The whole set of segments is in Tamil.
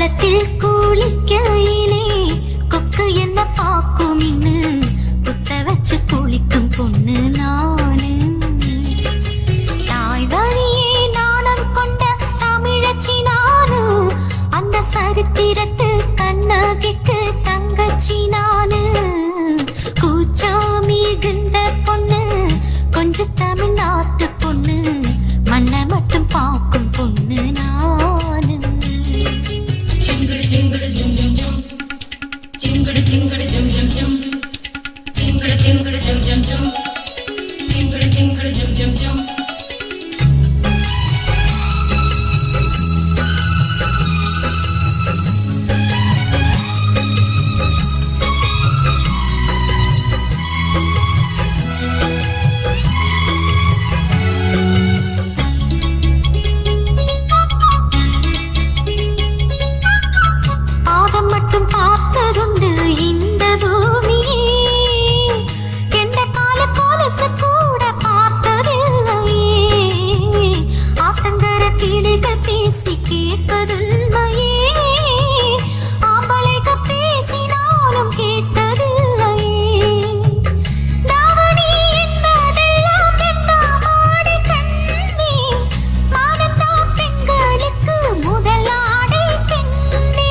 குளத்தில் குளிக்கையிலே கொக்கு என்ன பாக்கும் இன்னு புத்த வச்சு குளிக்கும் பொண்ணு நானு. தாய் வழியே நாணம் கொண்ட தமிழச்சி நானு, அந்த சரித்திரத்து கண்ணகிக்கு தங்கச்சி நானு. கூச்சம் மிகுந்த பொண்ணு, கொஞ்சம் தமிழ்நாட்டு பொண்ணு, மண்ணை மட்டும் பார்க்கும் பொண்ணு நானு. Jingle jingle jum jum jum, jingle jingle jum jum jum, jingle jingle jum jum jum, jingle jingle jum jum jum. பாதம் மட்டும் பார்த்ததுண்டு இந்த பூமியே, எந்த கால கொலுசு கூட பார்த்ததில்லையே. ஆத்தங்கர கிளிகள் பேசி கேட்பதுண்மையே, ஆம்பளைக பேசினாலும் கேட்டதில்லையே. தாவணி என்பதெல்லாம் வெண்ணாமாடை கண்ணே, மானத்தா பெண்களுக்கு முதலாடை பெண்ணே.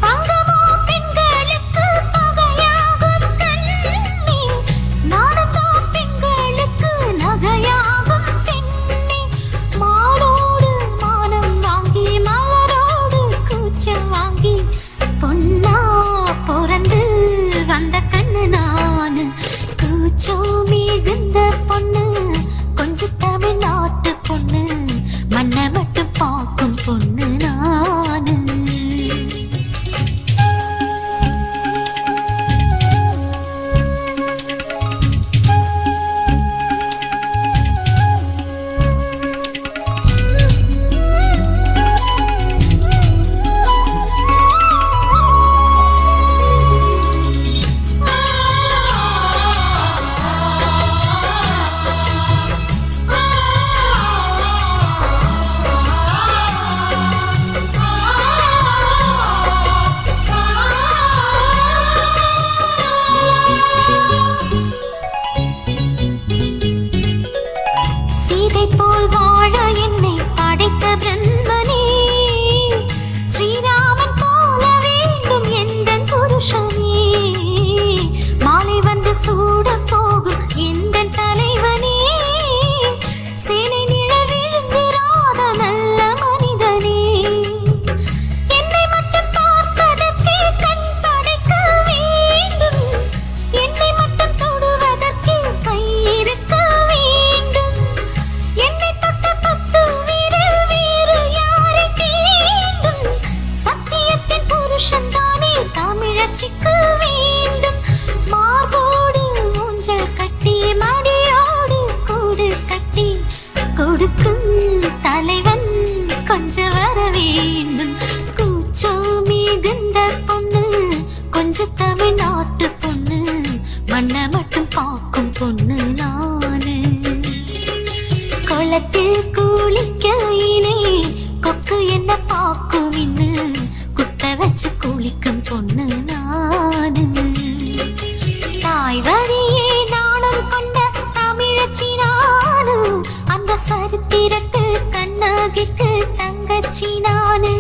பங்கமோ பெண்களுக்கு பகையாகும் கண்ணே, நாணத்தா பெண்களுக்கு நகையாகும் பெண்ணே. மானோடு மானம் வாங்கி மலரோடு கூச்சம் வாங்கி பொன்னா பிறந்து வந்த கண்ணு நானு. கூச்சம் மிகுந்த பொண்ணு, கொஞ்சம் தமிழ்நாட்டு பொண்ணு, மண்ணை மட்டும் பார்க்கும் பொண்ணு நானு. சீதை போல் வாழ என்னை படைத்த பிரம்மனே, ஸ்ரீராமன் போல வேண்டும் எந்த புருஷனே. மாலை வந்து சூட போகும் எந்த தலைவனே, சேனை நிழல் விழுந்திராத நல்ல மனிதனே. என்னை மட்டும் பார்ப்பதற்கே கண் படைக்க வேண்டும், என்னை மட்டும் தொடுவதற்கே கை இருக்க வேண்டும். என்னை தொட்ட 10 விரல் வேறு யாரை தீண்டும், சத்தியத்தின் புருஷன் தானே தமிழச்சிக்கு வேண்டும். மார்போடு ஊஞ்சல் கட்டி மடியோடு கூடு கட்டி கொடுக்கும் தலைவன் கொஞ்சம் வர வேண்டும். கூச்சம் மிகுந்த பொண்ணு, கொஞ்சம் தமிழ்நாட்டு பொண்ணு, மண்ணை மட்டும் பார்க்கும் பொண்ணு நானு. குளத்தில் குளிக்கையிலே கொக்கு என்ன பாக்கும் இன்னு குத்த வச்சு குளிக்கும் பொண்ணு நானு. தாய் வழியே நாணம் கொண்ட தமிழச்சி நானு, அந்த சரித்திரத்து கண்ணகிக்கு தங்கச்சி நானு.